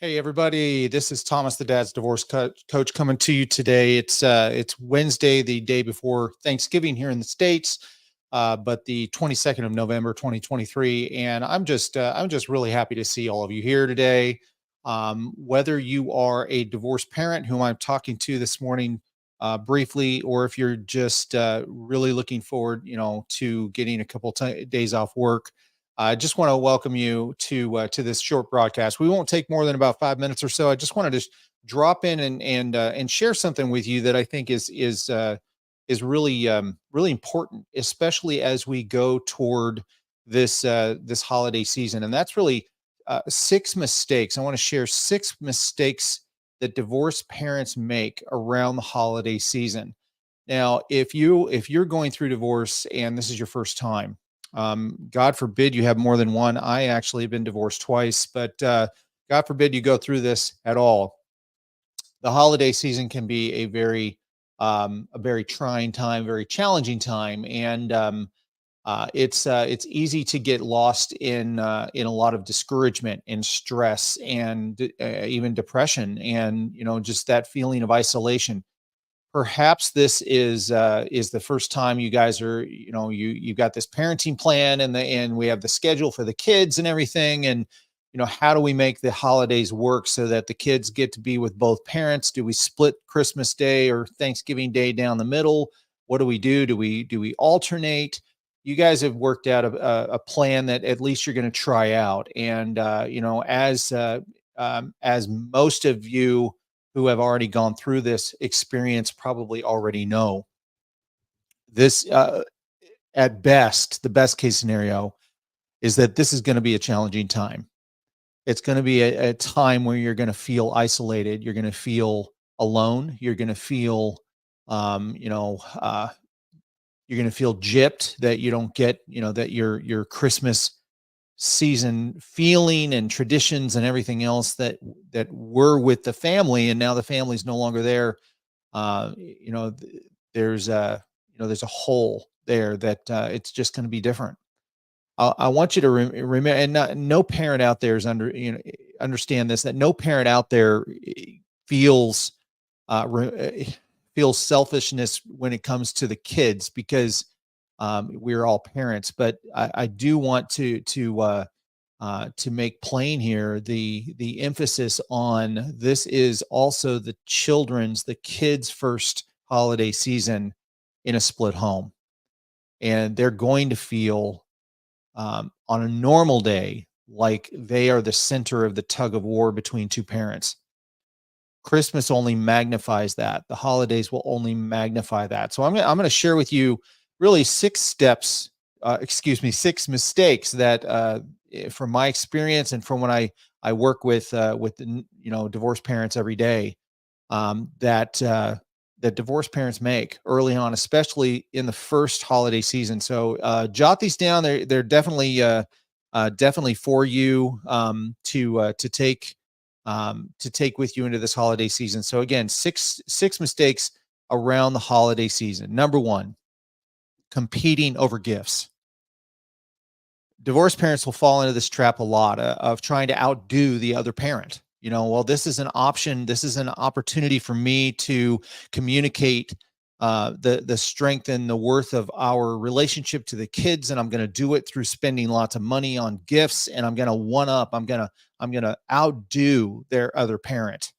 Hey everybody, this is Thomas, the Dad's Divorce Coach, coming to you today. It's Wednesday, the day before Thanksgiving here in the States, but the 22nd of November, 2023, and I'm just really happy to see all of you here today. Whether you are a divorced parent whom I'm talking to this morning briefly, or if you're just really looking forward, to getting a couple days off work. I just want to welcome you to this short broadcast. We won't take more than about 5 minutes or so. I just wanted to drop in and share something with you that I think is really really important, especially as we go toward this holiday season. And that's really six mistakes. I want to share six mistakes that divorced parents make around the holiday season. Now, if you're going through divorce and this is your first time, God forbid you have more than one. I actually have been divorced twice, but God forbid you go through this at all. The holiday season can be a very trying time, very challenging time, and it's easy to get lost in a lot of discouragement and stress and even depression, and just that feeling of isolation. Perhaps this is the first time you guys are, you've got this parenting plan, and we have the schedule for the kids and everything. And how do we make the holidays work so that the kids get to be with both parents? Do we split Christmas Day or Thanksgiving Day down the middle? What do we do? Do we alternate? You guys have worked out a plan that at least you're going to try out. And as most of you who have already gone through this experience probably already know, this at best, the best case scenario is that this is going to be a challenging time. It's going to be a time where you're going to feel isolated, you're going to feel alone, you're going to feel um, you know uh, you're going to feel gypped, that you don't get, that your Christmas season feeling and traditions and everything else that were with the family, and now the family's no longer there. There's a hole there that it's just going to be different. I want you to remember, and no parent out there is understand this, that no parent out there feels uh, re- uh, feels selfishness when it comes to the kids, because we're all parents. But I do want to make plain here the emphasis on, this is also the kids' first holiday season in a split home, and they're going to feel, on a normal day, like they are the center of the tug of war between two parents. Christmas only magnifies that. The holidays will only magnify that. So I'm going to share with you really six steps, excuse me, six mistakes that, from my experience and from when I work with divorced parents every day, that divorced parents make early on, especially in the first holiday season. So jot these down. They're definitely for you, to take with you into this holiday season. So again, six mistakes around the holiday season. Number one, competing over gifts. Divorced parents will fall into this trap a lot, of trying to outdo the other parent. Well, this is an option. This is an opportunity for me to communicate the strength and the worth of our relationship to the kids, and I'm going to do it through spending lots of money on gifts, and I'm going to one up. I'm going to outdo their other parent,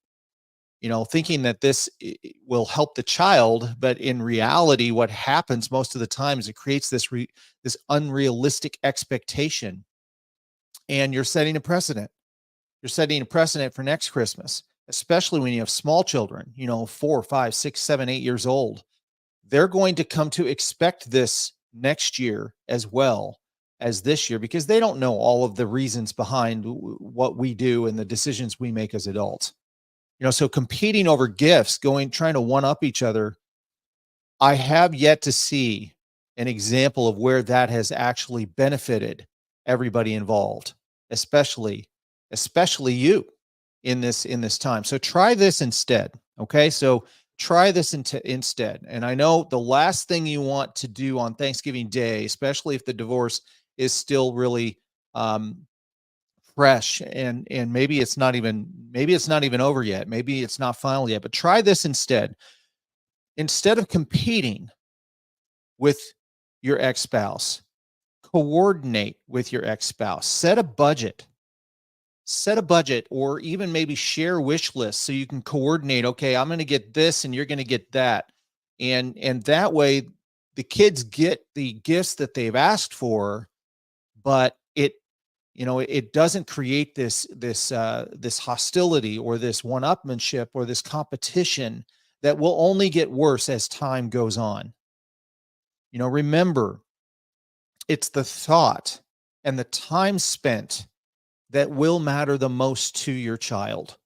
thinking that this will help the child. But in reality, what happens most of the time is it creates this unrealistic expectation, and you're setting a precedent. You're setting a precedent for next Christmas, especially when you have small children, 4, 5, 6, 7, 8 years old. They're going to come to expect this next year as well as this year, because they don't know all of the reasons behind what we do and the decisions we make as adults. So competing over gifts, trying to one up each other, I have yet to see an example of where that has actually benefited everybody involved, especially you in this time. So try this instead. Okay? So try this instead. And I know the last thing you want to do on Thanksgiving Day, especially if the divorce is still really um, fresh, and maybe it's not even over yet. Maybe it's not final yet, but try this instead. Instead of competing with your ex-spouse, coordinate with your ex-spouse. Set a budget, or even maybe share wish lists so you can coordinate. Okay, I'm going to get this and you're going to get that. And that way the kids get the gifts that they've asked for, but it doesn't create this hostility or this one-upmanship or this competition that will only get worse as time goes on. Remember, it's the thought and the time spent that will matter the most to your child,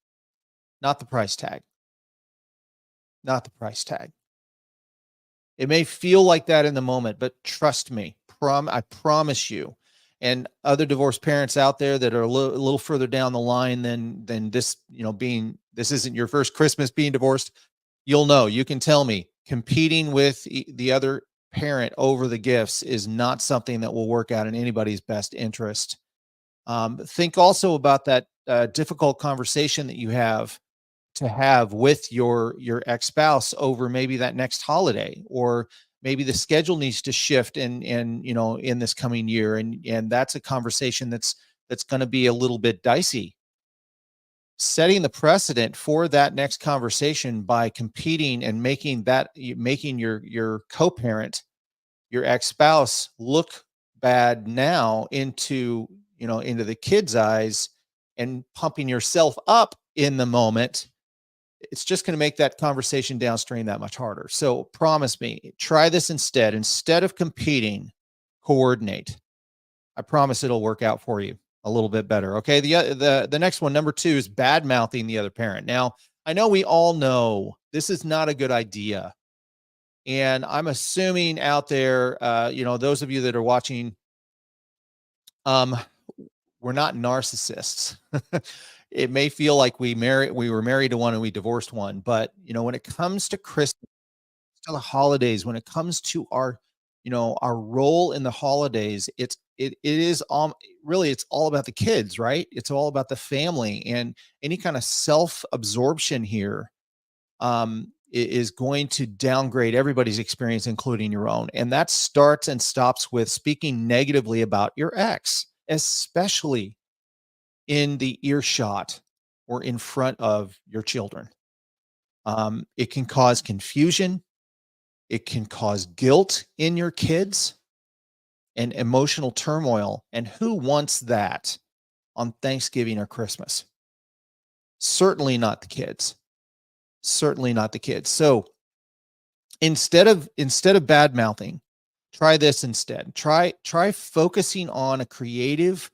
not the price tag. Not the price tag. It may feel like that in the moment, but trust me, I promise you, and other divorced parents out there that are a little further down the line than this, this isn't your first Christmas being divorced. You'll know, you can tell me competing with the other parent over the gifts is not something that will work out in anybody's best interest. Think also about that difficult conversation that you have to have with your ex-spouse over maybe that next holiday, or maybe the schedule needs to shift in this coming year, and that's a conversation that's going to be a little bit dicey. Setting the precedent for that next conversation by competing and making your co-parent, your ex-spouse, look bad now into the kid's eyes, and pumping yourself up in the moment, it's just going to make that conversation downstream that much harder. So promise me, try this instead. Instead of competing, coordinate. I promise it'll work out for you a little bit better. Okay. The next one, number 2, is bad mouthing the other parent. Now, I know we all know this is not a good idea. And I'm assuming out there, those of you that are watching, we're not narcissists. It may feel like we were married to one and we divorced one, but when it comes to Christmas, to the holidays, when it comes to our role in the holidays, it is really, it's all about the kids, right? It's all about the family, and any kind of self-absorption here is going to downgrade everybody's experience, including your own. And that starts and stops with speaking negatively about your ex, especially in the earshot or in front of your children. It can cause confusion. It can cause guilt in your kids and emotional turmoil. And who wants that on Thanksgiving or Christmas? Certainly not the kids. Certainly not the kids. So instead of bad mouthing, try this instead. Try focusing on a creative,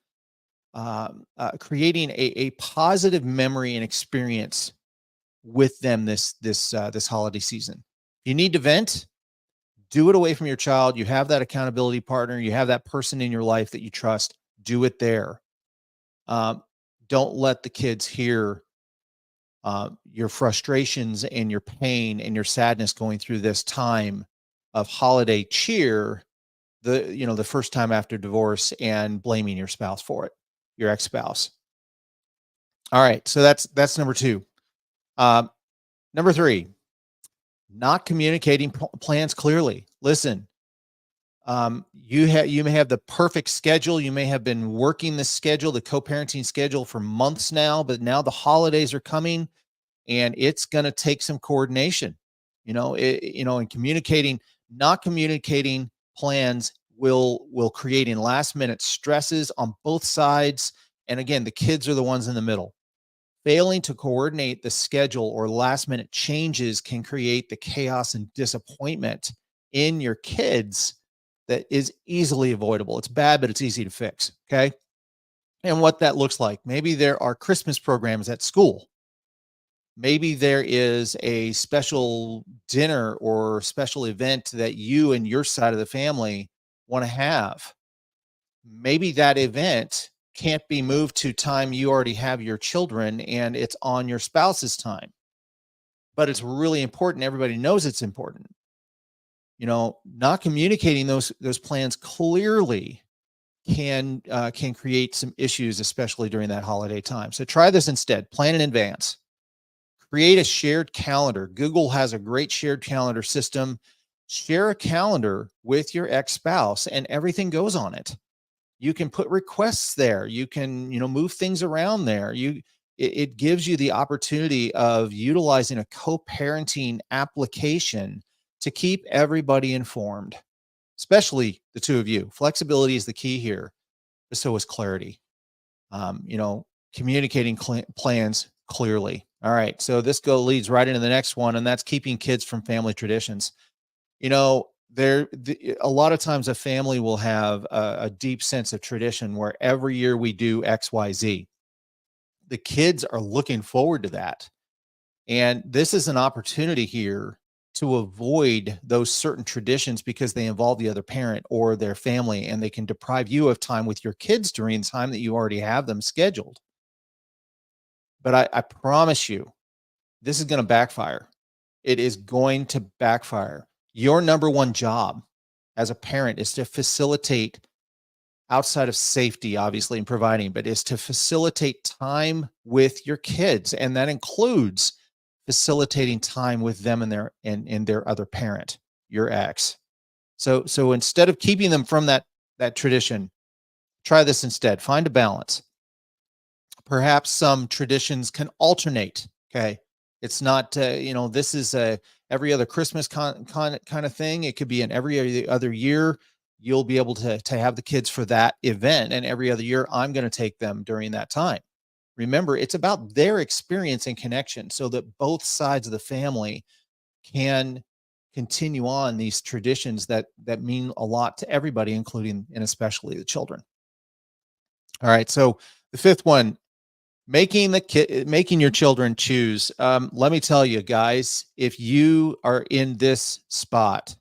creating a positive memory and experience with them this holiday season. You need to vent, do it away from your child. You have that accountability partner. You have that person in your life that you trust. Do it there. Don't let the kids hear your frustrations and your pain and your sadness going through this time of holiday cheer, the first time after divorce, and blaming your spouse for it, your ex-spouse. All right. So that's number 2. Number 3, not communicating plans clearly. Listen, you may have the perfect schedule. You may have been working the schedule, the co-parenting schedule, for months now, but now the holidays are coming, and it's going to take some coordination. And not communicating plans will create in last minute stresses on both sides. And again, the kids are the ones in the middle. Failing to coordinate the schedule or last minute changes can create the chaos and disappointment in your kids that is easily avoidable. It's bad, but it's easy to fix. Okay. And what that looks like, maybe there are Christmas programs at school. Maybe there is a special dinner or special event that you and your side of the family want to have. Maybe that event can't be moved to time you already have your children, and it's on your spouse's time. But it's really important. Everybody knows it's important. Not communicating those plans clearly can create some issues, especially during that holiday time. So try this instead. Plan in advance. Create a shared calendar. Google has a great shared calendar system. Share a calendar with your ex-spouse and everything goes on it. You can put requests there. You can, move things around there. It gives you the opportunity of utilizing a co-parenting application to keep everybody informed, especially the two of you. Flexibility is the key here, but so is clarity. um, you know, Communicating plans clearly. All right. So this leads right into the next one, and that's keeping kids from family traditions. A lot of times a family will have a deep sense of tradition where every year we do X, Y, Z. The kids are looking forward to that. And this is an opportunity here to avoid those certain traditions because they involve the other parent or their family, and they can deprive you of time with your kids during the time that you already have them scheduled. But I promise you, this is going to backfire. It is going to backfire. Your number one job as a parent is to facilitate, outside of safety, obviously, and providing, but is to facilitate time with your kids. And that includes facilitating time with them and their other parent, your ex. So instead of keeping them from that tradition, try this instead. Find a balance. Perhaps some traditions can alternate. Okay. It's not, this is a every other Christmas kind of thing. It could be an every other year. You'll be able to have the kids for that event. And every other year, I'm going to take them during that time. Remember, it's about their experience and connection so that both sides of the family can continue on these traditions that mean a lot to everybody, including and especially the children. All right. So the fifth one, making your children choose. Let me tell you, guys, if you are in this spot,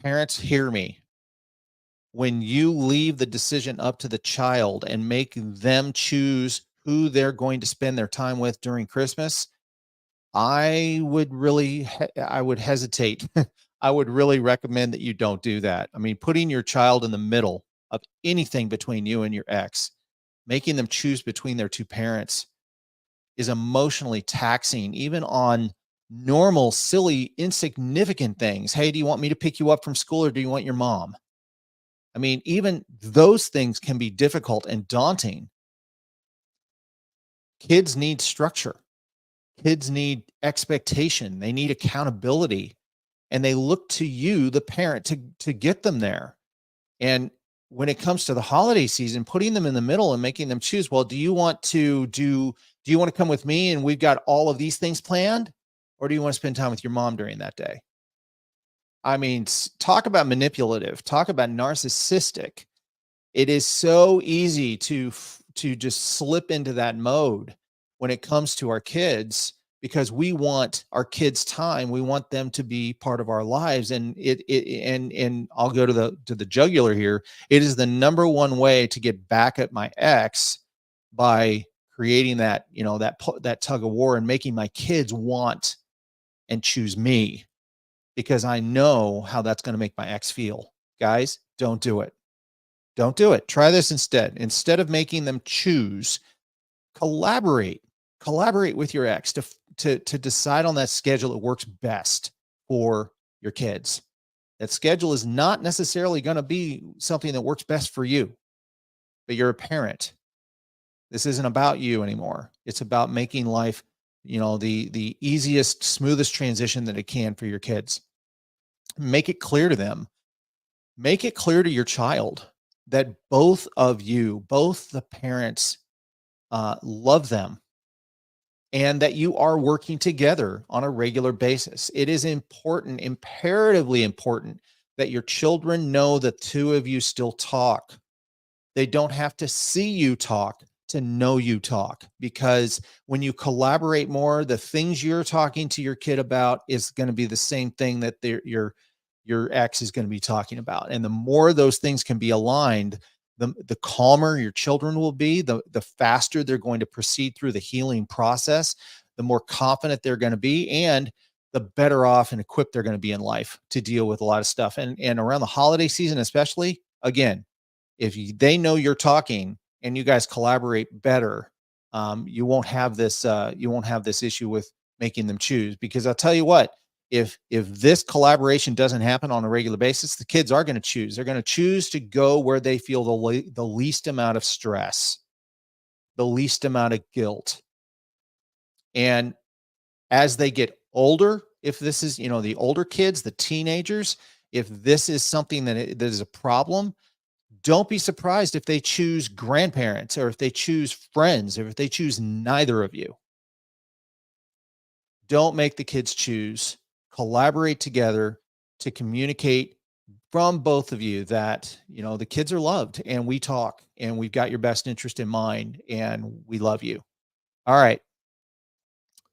parents, hear me. When you leave the decision up to the child and make them choose who they're going to spend their time with during Christmas, I would hesitate. I would really recommend that you don't do that. I mean, putting your child in the middle of anything between you and your ex, making them choose between their two parents is emotionally taxing, even on normal, silly, insignificant things. Hey, do you want me to pick you up from school or do you want your mom? I mean, even those things can be difficult and daunting. Kids need structure. Kids need expectation. They need accountability. And they look to you, the parent, to get them there. And when it comes to the holiday season, putting them in the middle and making them choose, well, do you want to come with me and we've got all of these things planned? Or do you want to spend time with your mom during that day? I mean, talk about manipulative, talk about narcissistic. It is so easy to just slip into that mode when it comes to our kids, because we want our kids' time. We want them to be part of our lives. And and I'll go to the jugular here. It is the number one way to get back at my ex, by creating that tug of war and making my kids want and choose me, because I know how that's going to make my ex feel. Guys, don't do it. Don't do it. Try this instead. Instead of making them choose, collaborate. Collaborate with your ex to decide on that schedule that works best for your kids. That schedule is not necessarily going to be something that works best for you, but you're a parent. This isn't about you anymore. It's about making life, the easiest, smoothest transition that it can for your kids. Make it clear to them. Make it clear to your child that both of you, both the parents, love them, and that you are working together on a regular basis. It is important, imperatively important, that your children know the two of you still talk. They don't have to see you talk to know you talk, because when you collaborate more, the things you're talking to your kid about is going to be the same thing that your ex is going to be talking about. And the more those things can be aligned, the calmer your children will be, the faster they're going to proceed through the healing process, the more confident they're going to be, and the better off and equipped they're going to be in life to deal with a lot of stuff. And around the holiday season, especially, again, they know you're talking and you guys collaborate better, you won't have this issue with making them choose. Because I'll tell you what, if this collaboration doesn't happen on a regular basis, the kids are going to choose. They're going to choose to go where they feel the least amount of stress, the least amount of guilt. And as they get older, if this is, the older kids, the teenagers, if this is something that is a problem, don't be surprised if they choose grandparents, or if they choose friends, or if they choose neither of you. Don't make the kids choose. Collaborate together to communicate from both of you that, the kids are loved, and we talk, and we've got your best interest in mind, and we love you. All right.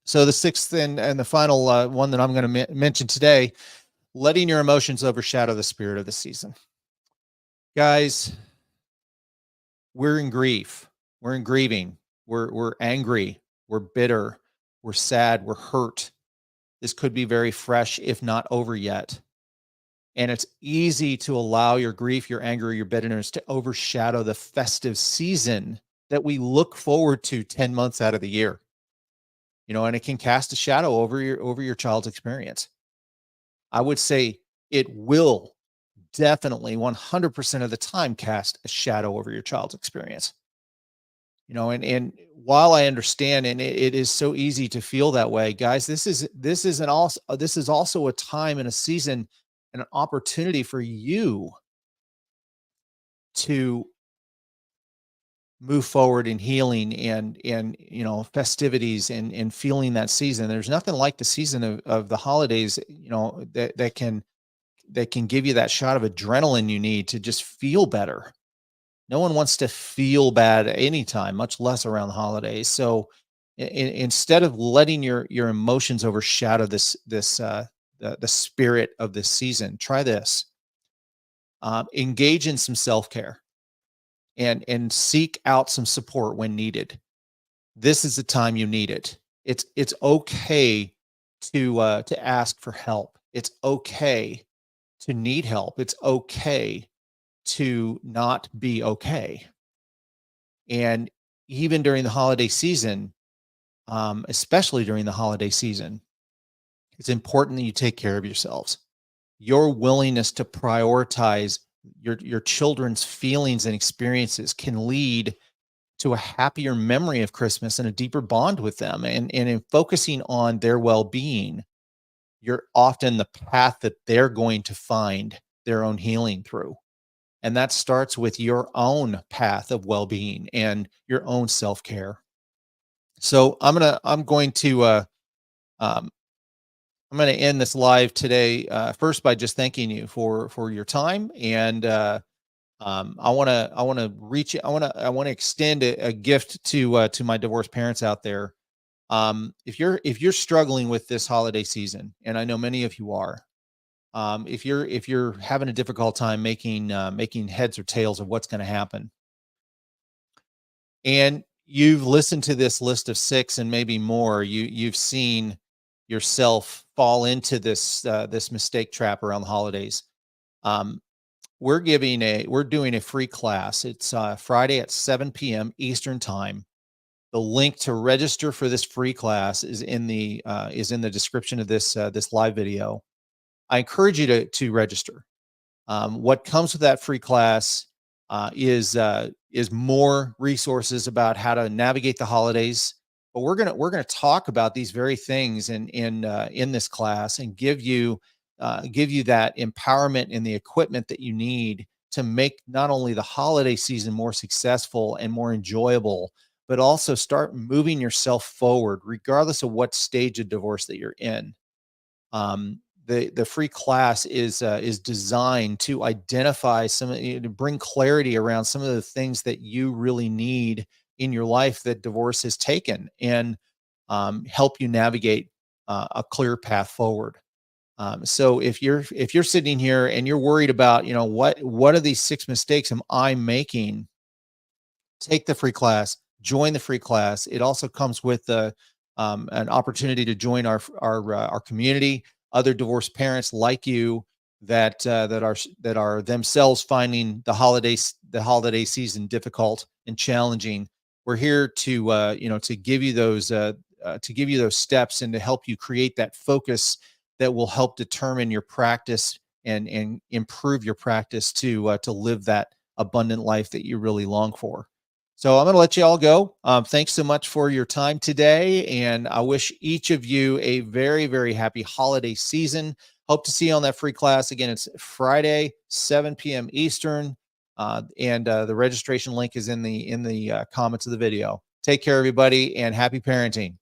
So the sixth and the final one that I'm going to mention today: letting your emotions overshadow the spirit of the season. Guys, we're in grief. We're in grieving. We're angry. We're bitter. We're sad. We're hurt. This could be very fresh, if not over yet. And it's easy to allow your grief, your anger, your bitterness to overshadow the festive season that we look forward to 10 months out of the year. And it can cast a shadow over your child's experience. I would say it will definitely 100% of the time cast a shadow over your child's experience. And while I understand, and it is so easy to feel that way, guys, this is also a time and a season and an opportunity for you to move forward in healing and festivities and feeling that season. There's nothing like the season of the holidays, that can give you that shot of adrenaline you need to just feel better. No one wants to feel bad at any time, much less around the holidays. So instead of letting your emotions overshadow the spirit of this season, try this. Engage in some self-care and seek out some support when needed. This is the time you need it. It's okay to ask for help. It's okay to need help. It's okay to not be okay. And even during the holiday season, especially during the holiday season, it's important that you take care of yourselves. Your willingness to prioritize your children's feelings and experiences can lead to a happier memory of Christmas and a deeper bond with them. And in focusing on their well-being, you're often the path that they're going to find their own healing through. And that starts with your own path of well-being and your own self-care. So I'm going to end this live today first by just thanking you for your time, and I want to extend a gift to my divorced parents out there. If you're struggling with this holiday season, and I know many of you are, if you're having a difficult time making heads or tails of what's going to happen, and you've listened to this list of 6 and maybe more, you've seen yourself fall into this mistake trap around the holidays. We're doing a free class. It's Friday at 7 p.m. Eastern time. The link to register for this free class is in the description of this live video. I encourage you to register. What comes with that free class is more resources about how to navigate the holidays. But we're gonna talk about these very things in this class, and give you that empowerment and the equipment that you need to make not only the holiday season more successful and more enjoyable, but also start moving yourself forward, regardless of what stage of divorce that you're in. The free class is designed to identify to bring clarity around some of the things that you really need in your life that divorce has taken, and help you navigate a clear path forward. So if you're sitting here and you're worried about, what are these 6 mistakes am I making? Take the free class, join the free class. It also comes with an opportunity to join our community, other divorced parents like you, that are themselves finding the holiday season difficult and challenging. We're here to to give you those steps and to help you create that focus that will help determine your practice and improve your practice to live that abundant life that you really long for. So I'm going to let you all go. Thanks so much for your time today, and I wish each of you a very, very happy holiday season. Hope to see you on that free class. Again, it's Friday, 7 p.m. Eastern, and the registration link is in the comments of the video. Take care, everybody, and happy parenting.